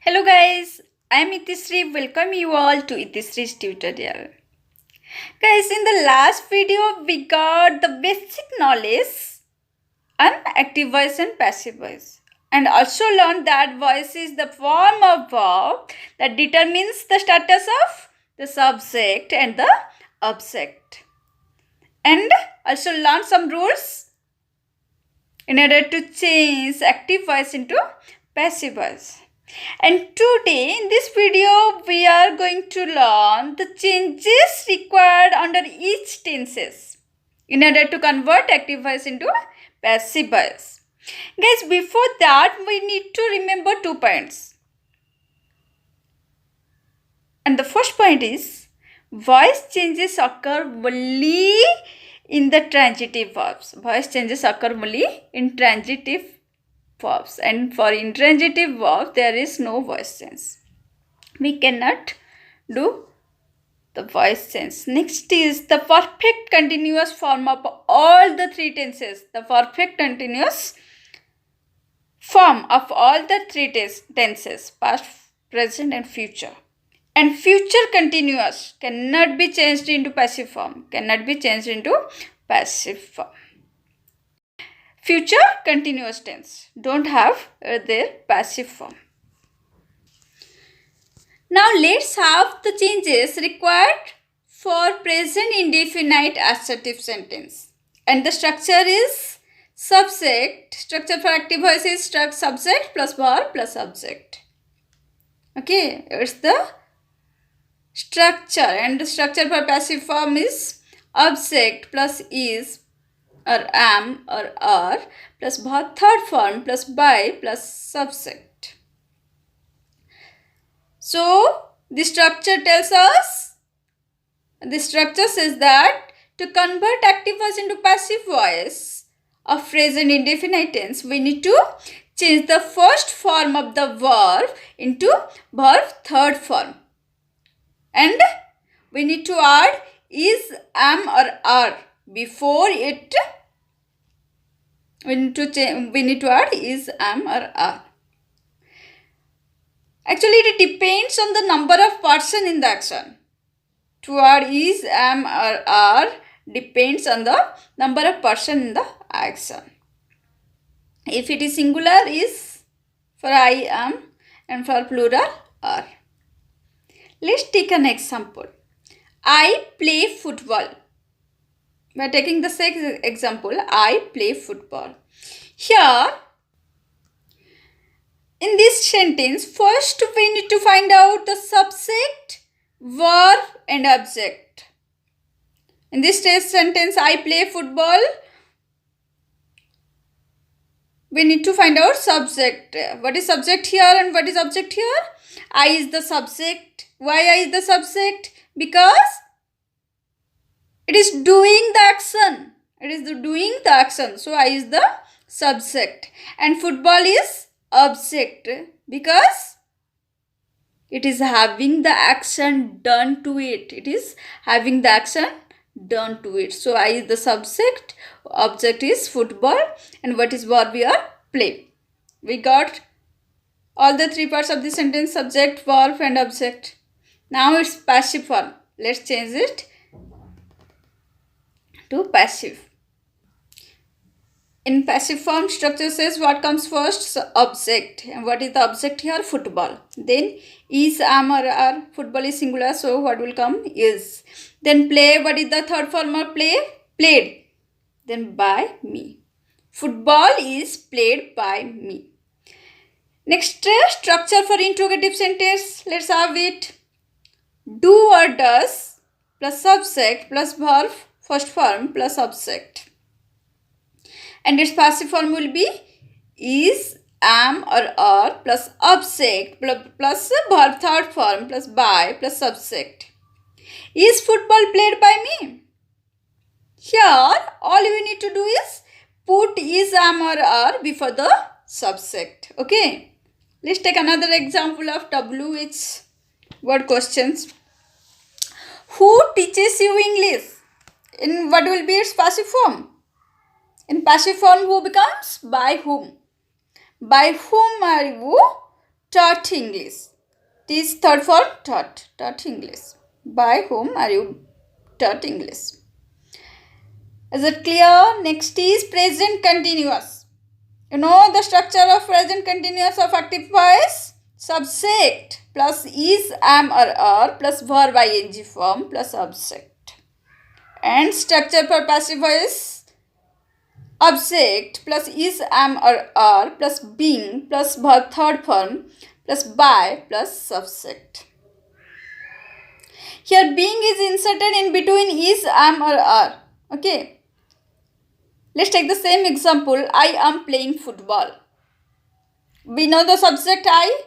Hello guys, I am Itisri. Welcome you all to Itisri's tutorial. Guys, in the last video we got the basic knowledge on active voice and passive voice, and also learned that voice is the form of verb that determines the status of the subject and the object, and also learned some rules in order to change active voice into passive voice. And today in this video we are going to learn the changes required under each tenses in order to convert active voice into passive voice. Guys, before that we need to remember 2 points. And the first point is voice changes occur only in the transitive verbs. Voice changes occur only in transitive verbs, and for intransitive verbs there is no voice change. We cannot do the voice change. Next is the perfect continuous form of all the 3 tenses. The perfect continuous form of all the 3 tenses, past, present and future. And future continuous cannot be changed into passive form. Future continuous tense don't have their passive form. Now let's have the changes required for present indefinite assertive sentence. And the structure is subject. Structure for active voice is subject plus verb plus object. Okay, it's the structure. And the structure for passive form is object plus is or am or are plus verb third form plus by plus subject. So the structure tells us, the structure says that to convert active voice into passive voice of present indefinite tense, we need to change the first form of the verb into verb third form, and we need to add is, am or are before it. We need to add is, am or are. Actually, it depends on the number of person in the action. To add is, am or are depends on the number of person in the action. If it is singular, is for I am, and for plural are. Let's take an example. I play football. We are taking the second example. I play football. Here, in this sentence, first we need to find out the subject, verb and object. In this sentence, I play football, we need to find out subject. What is subject here and what is object here? I is the subject. Why I is the subject? Because it is doing the action. Doing the action. So I is the subject. And football is object because it is having the action done to it. So I is the subject, object is football, and what is verb here? Play. We got all the 3 parts of the sentence: subject, verb and object. Now it's passive form. Let's change it to passive. In passive form, structure says what comes first? So object. And what is the object here? Football. Then is, am or are. Football is singular, so what will come? Is. Then play. What is the third form of play? Played. Then by me. Football is played by me. Next, structure for interrogative sentence. Let's have it. Do or does plus subject plus verb first form plus object. And its passive form will be is, am or are plus object plus verb third form plus by plus subject. Is football played by me? Here, all we need to do is put is, am or are before the subject. Okay. Let's take another example of WH word questions. Who teaches you English? In what will be its passive form? In passive form, who becomes by whom? By whom are you taught English. T is third form, taught. Taught English. By whom are you taught English? Is it clear? Next is present continuous. You know the structure of present continuous of active voice? Subject plus is, am or are plus verb ing form plus object. And structure for passive voice: object plus is, am or are plus being plus verb third form plus by plus subject. Here being is inserted in between is, am or are. Okay. Let's take the same example. I am playing football. We know the subject I.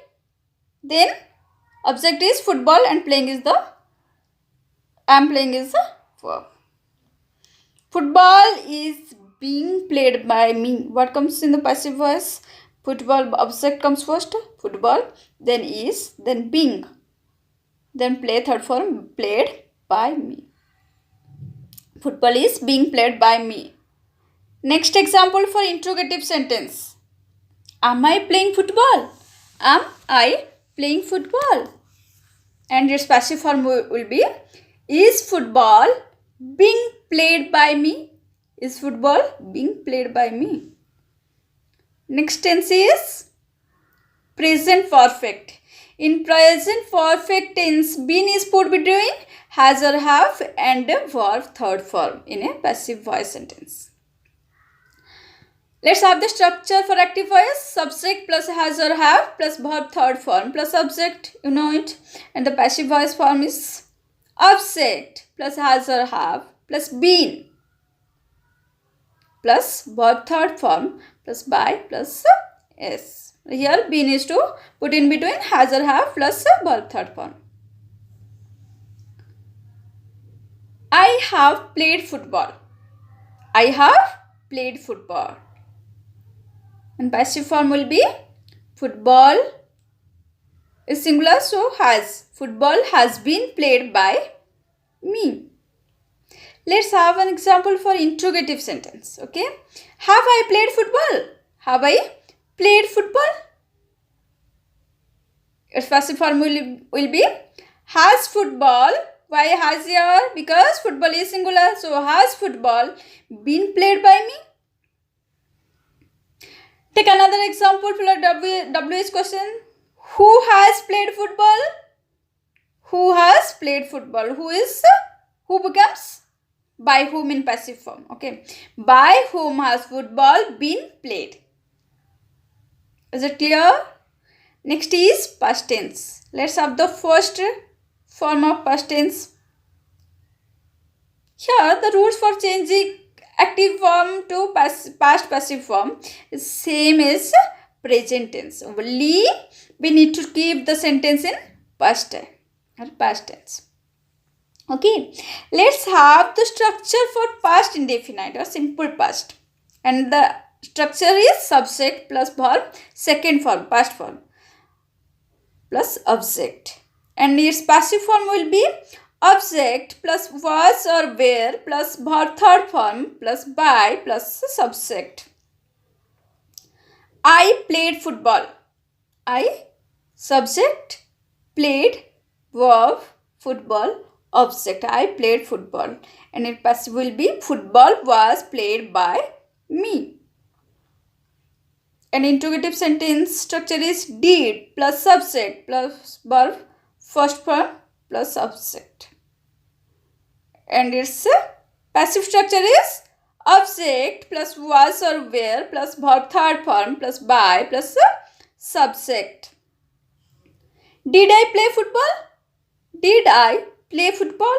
Then object is football and playing is the, am playing is the verb. Football is being played by me. What comes in the passive voice? Football, object comes first. Football, then is, then being, then play, third form, played by me. Football is being played by me. Next example for interrogative sentence. Am I playing football? Am I playing football? And its passive form will be, is football being played by me? Is football being played by me? Next tense is present perfect. In present perfect tense, been is put between has or have and verb third form in a passive voice sentence. Let's have the structure for active voice. Subject plus has or have plus verb third form plus subject. You know it. And the passive voice form is object plus has or have plus been plus verb third form plus by plus s. Here been is to put in between has or have plus verb third form. I have played football. I have played football. And passive form will be football is singular, so has. Football has been played by me. Let's have an example for interrogative sentence. Okay. Have I played football? Have I played football? Its passive form will be has football. Why has here? Because football is singular. So has football been played by me? Take another example for a WH question. Who has played football? Who has played football? Who becomes by whom in passive form. Okay. By whom has football been played? Is it clear? Next is past tense. Let's have the first form of past tense. Here the rules for changing active form to past passive form is same as present tense. Only we need to keep the sentence in past tense. Okay. Let's have the structure for past indefinite or simple past. And the structure is subject plus verb, second form, past form plus object. And its passive form will be object plus was or were plus verb third form plus by plus subject. I played football. I, subject, played, verb, football, object. I played football. And its passive will be football was played by me. An interrogative sentence structure is did plus subject plus verb first form plus subject. And its passive structure is object plus was or were plus verb third form plus by plus subject. Did I play football? Did I play football?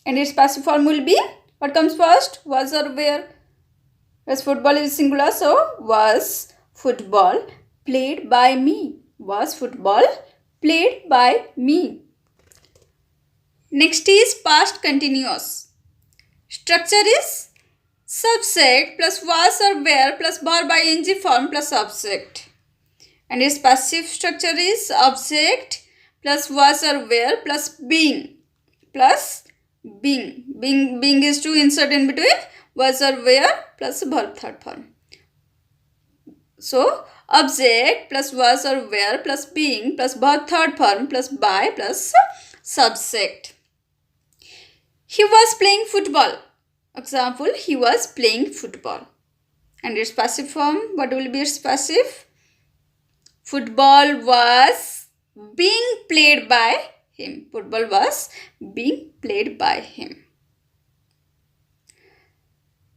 And its passive form will be, what comes first? Was or were? As football is singular, so was football played by me. Was football played by me. Next is past continuous. Structure is subject plus was or were plus verb ing form plus subject. And its passive structure is object plus was or were plus being plus being. Being is to insert in between was or were plus verb third form. So object plus was or were plus being plus verb third form plus by plus subject. He was playing football. Example, he was playing football. And its passive form, what will be its passive? Football was being played by him. Football was being played by him.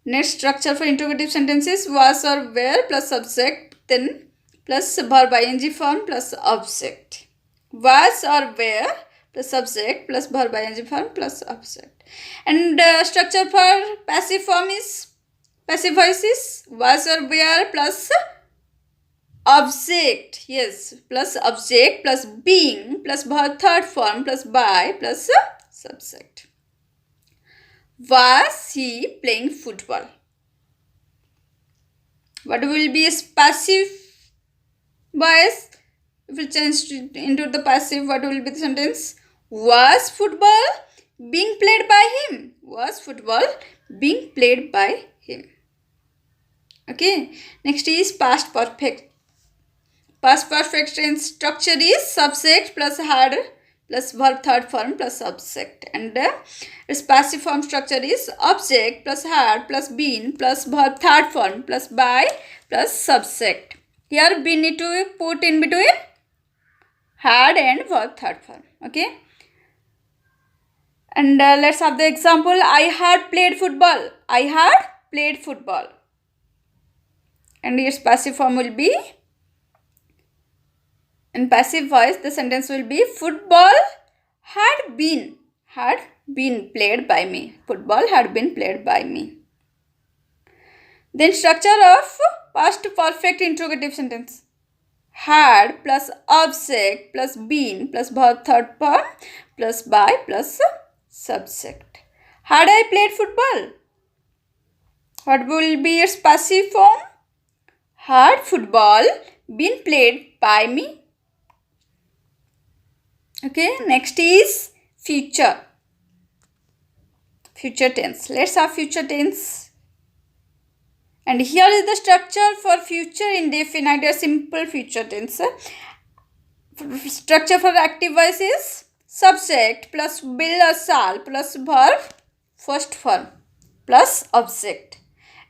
Next structure for interrogative sentences, was or were plus subject, then plus verb ing form plus object. Was or were plus subject plus verb ing form plus object. And structure for passive form is passive voice is was or were plus object. Yes, plus object plus being plus verb third form plus by plus subject. Was he playing football? What will be his passive voice? If we change into the passive, what will be the sentence? Was football being played by him? Was football being played by him? Okay. Next is past perfect. Past perfect tense structure is subject plus had plus verb third form plus subject, and its passive form structure is object plus had plus been plus verb third form plus by plus subject. Here we need to put in between had and verb third form. Okay. And let's have the example. I had played football. I had played football. And its passive form will be, in passive voice, the sentence will be football had been played by me. Football had been played by me. Then structure of past perfect interrogative sentence. Had plus object plus been plus verb third form plus by plus subject. Had I played football? What will be its passive form? Had football been played by me? Okay, next is future. Future tense. Let's have future tense. And here is the structure for future indefinite or simple future tense. Structure for active voice is subject plus will or shall plus verb first form plus object.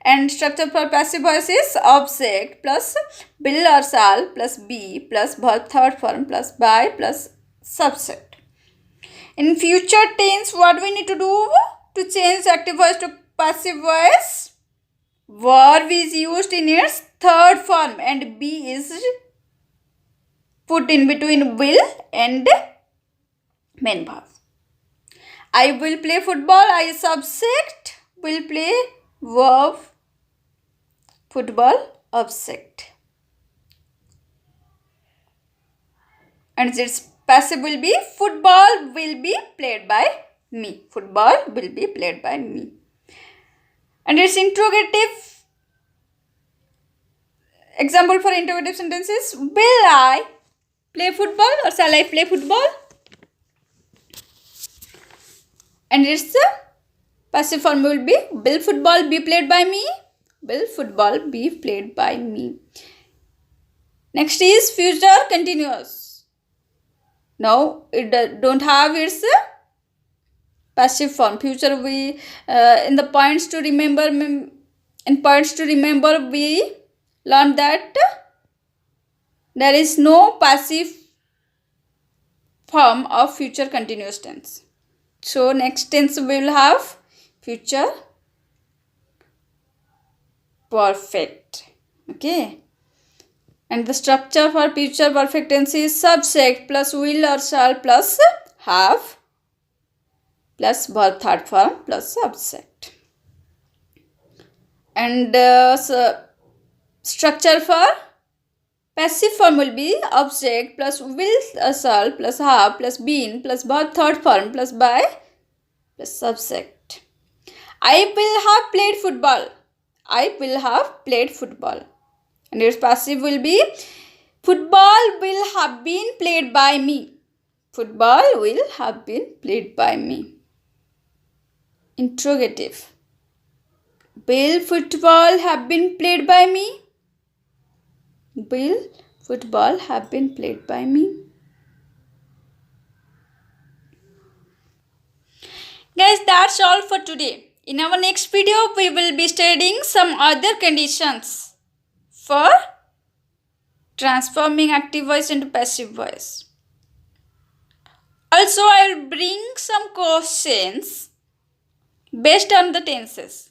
And structure for passive voice is object plus will or shall plus be plus verb third form plus by plus subject. In future tense, what we need to do to change active voice to passive voice? Verb is used in its third form and be is put in between will and main verb. I will play football. I subject will play verb football object. And its passive will be football will be played by me. Football will be played by me. And its interrogative example for interrogative sentences. Will I play football or shall I play football? And its passive form will be will football be played by me? Will football be played by me? Next is future continuous. Now it don't have its passive form. Future we in the points to remember we learned that there is no passive form of future continuous tense. So next tense we will have future perfect. Okay. And the structure for future perfect tense is subject plus will or shall plus have plus verb third form plus subject. And structure for passive form will be object plus will or shall plus have plus been plus verb third form plus by plus subject. I will have played football. I will have played football. And its passive will be football will have been played by me. Football will have been played by me. Interrogative. Will football have been played by me? Will football have been played by me? Guys, that's all for today. In our next video, we will be studying some other conditions for transforming active voice into passive voice. Also, I will bring some questions based on the tenses.